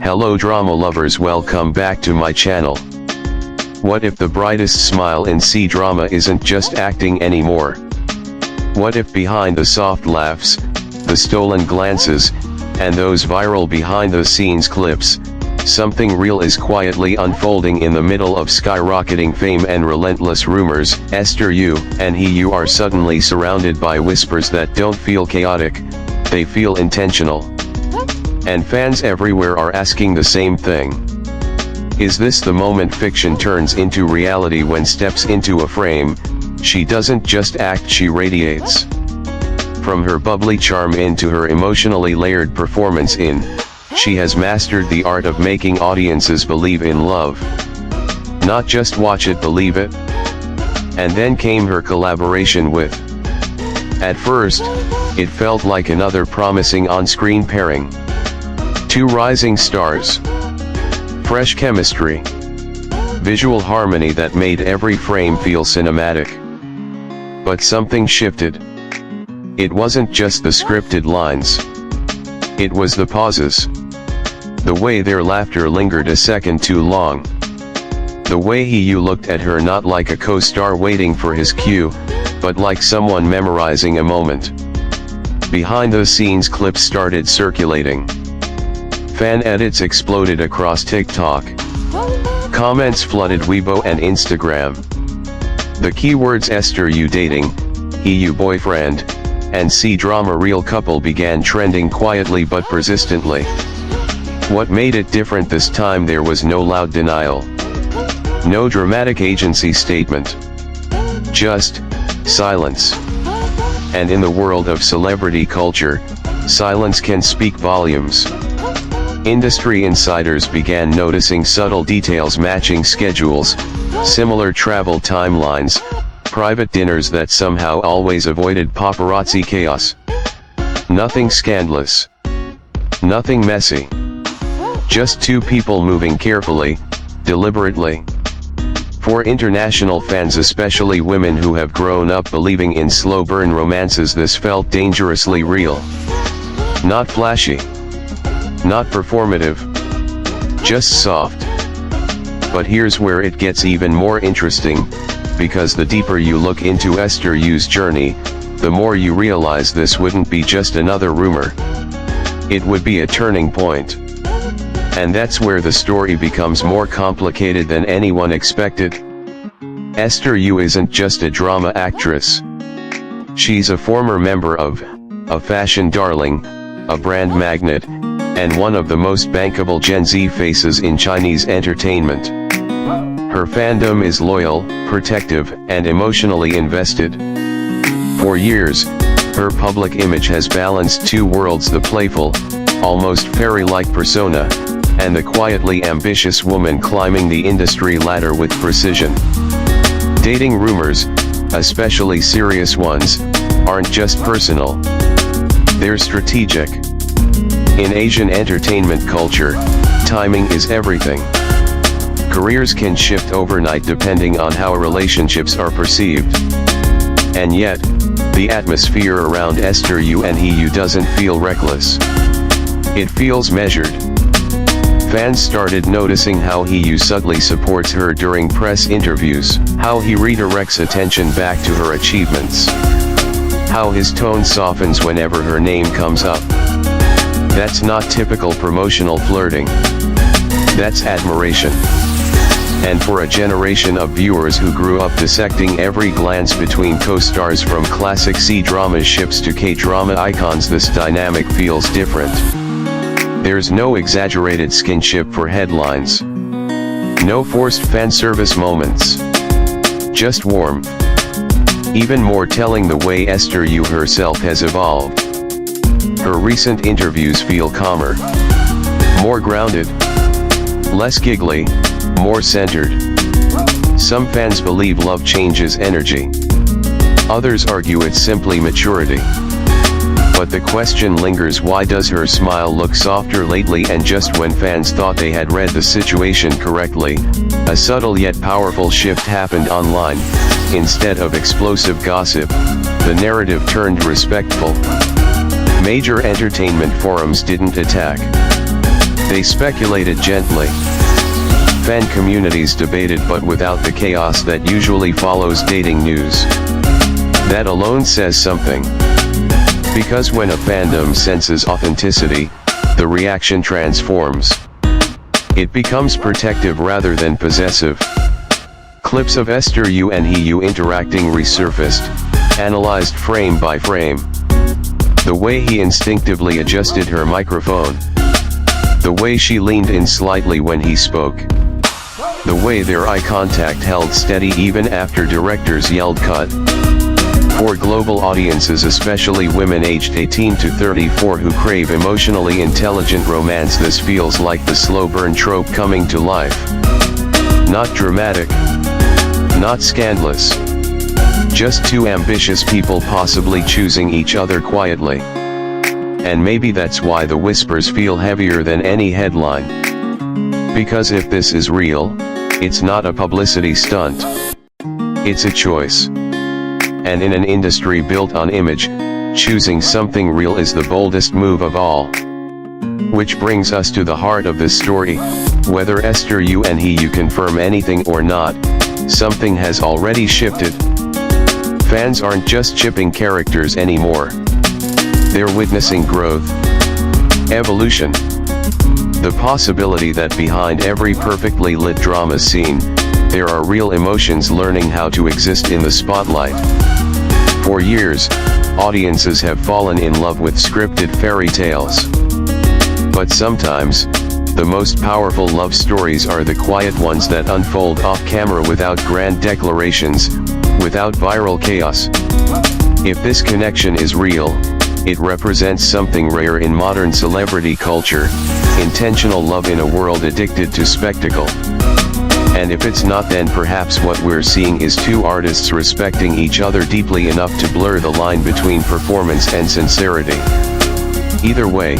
Hello drama lovers, welcome back to my channel. What if the brightest smile in C-drama isn't just acting anymore? What if behind the soft laughs, the stolen glances, and those viral behind-the-scenes clips, something real is quietly unfolding in the middle of skyrocketing fame and relentless rumors? Esther, you and you are suddenly surrounded by whispers that don't feel chaotic, they feel intentional. And fans everywhere are asking the same thing. Is this the moment fiction turns into reality when steps into a frame? She doesn't just act, she radiates. From her bubbly charm into her emotionally layered performance she has mastered the art of making audiences believe in love. Not just watch it, believe it. And then came her collaboration with. At first, it felt like another promising on-screen pairing. Two rising stars. Fresh chemistry. Visual harmony that made every frame feel cinematic. But something shifted. It wasn't just the scripted lines. It was the pauses. The way their laughter lingered a second too long. The way you looked at her not like a co-star waiting for his cue, but like someone memorizing a moment. Behind-the-scenes clips started circulating. Fan edits exploded across TikTok. Comments flooded Weibo and Instagram. The keywords Esther you dating, you boyfriend, and C-drama real couple began trending quietly but persistently. What made it different this time? There was no loud denial. No dramatic agency statement. Just silence. And in the world of celebrity culture, silence can speak volumes. Industry insiders began noticing subtle details, matching schedules, similar travel timelines, private dinners that somehow always avoided paparazzi chaos. Nothing scandalous. Nothing messy. Just two people moving carefully, deliberately. For international fans, especially women who have grown up believing in slow burn romances, this felt dangerously real. Not flashy. Not performative. Just soft. But here's where it gets even more interesting, because the deeper you look into Esther Yu's journey, the more you realize this wouldn't be just another rumor. It would be a turning point. And that's where the story becomes more complicated than anyone expected. Esther Yu isn't just a drama actress. She's a former member of a fashion darling, a brand magnet, and one of the most bankable Gen Z faces in Chinese entertainment. Her fandom is loyal, protective, and emotionally invested. For years, her public image has balanced two worlds: the playful, almost fairy-like persona, and the quietly ambitious woman climbing the industry ladder with precision. Dating rumors, especially serious ones, aren't just personal. They're strategic. In Asian entertainment culture, timing is everything. Careers can shift overnight depending on how relationships are perceived. And yet, the atmosphere around Esther Yu and Yu doesn't feel reckless. It feels measured. Fans started noticing how Yu subtly supports her during press interviews, how he redirects attention back to her achievements, how his tone softens whenever her name comes up. That's not typical promotional flirting. That's admiration. And for a generation of viewers who grew up dissecting every glance between co-stars from classic C-drama ships to K-drama icons, this dynamic feels different. There's no exaggerated skinship for headlines. No forced fan service moments. Just warmth. Even more telling, the way Esther Yu herself has evolved. Her recent interviews feel calmer. More grounded. Less giggly. More centered. Some fans believe love changes energy. Others argue it's simply maturity. But the question lingers: why does her smile look softer lately? And just when fans thought they had read the situation correctly, a subtle yet powerful shift happened online. Instead of explosive gossip, the narrative turned respectful. Major entertainment forums didn't attack. They speculated gently. Fan communities debated, but without the chaos that usually follows dating news. That alone says something. Because when a fandom senses authenticity, the reaction transforms. It becomes protective rather than possessive. Clips of Esther and He interacting resurfaced, analyzed frame by frame. The way he instinctively adjusted her microphone. The way she leaned in slightly when he spoke. The way their eye contact held steady even after directors yelled cut. For global audiences, especially women aged 18 to 34 who crave emotionally intelligent romance, this feels like the slow burn trope coming to life. Not dramatic. Not scandalous. Just two ambitious people possibly choosing each other quietly. And maybe that's why the whispers feel heavier than any headline. Because if this is real, it's not a publicity stunt. It's a choice. And in an industry built on image, choosing something real is the boldest move of all. Which brings us to the heart of this story. Whether Esther and He confirm anything or not, something has already shifted. Fans aren't just shipping characters anymore. They're witnessing growth, evolution. The possibility that behind every perfectly lit drama scene, there are real emotions learning how to exist in the spotlight. For years, audiences have fallen in love with scripted fairy tales. But sometimes, the most powerful love stories are the quiet ones that unfold off camera without grand declarations, without viral chaos. If this connection is real, it represents something rare in modern celebrity culture: intentional love in a world addicted to spectacle. And if it's not, then perhaps what we're seeing is two artists respecting each other deeply enough to blur the line between performance and sincerity. Either way,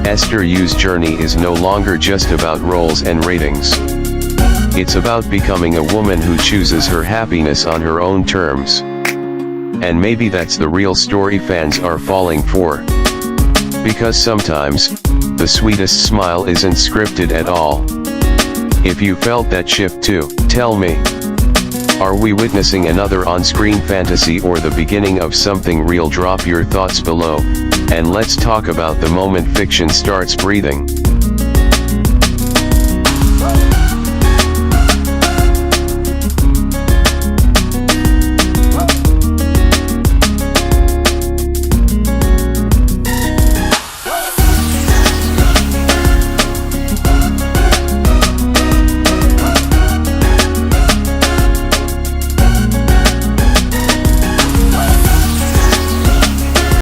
Esther Yu's journey is no longer just about roles and ratings. It's about becoming a woman who chooses her happiness on her own terms. And maybe that's the real story fans are falling for. Because sometimes, the sweetest smile isn't scripted at all. If you felt that shift too, tell me. Are we witnessing another on-screen fantasy or the beginning of something real? Drop your thoughts below, and let's talk about the moment fiction starts breathing.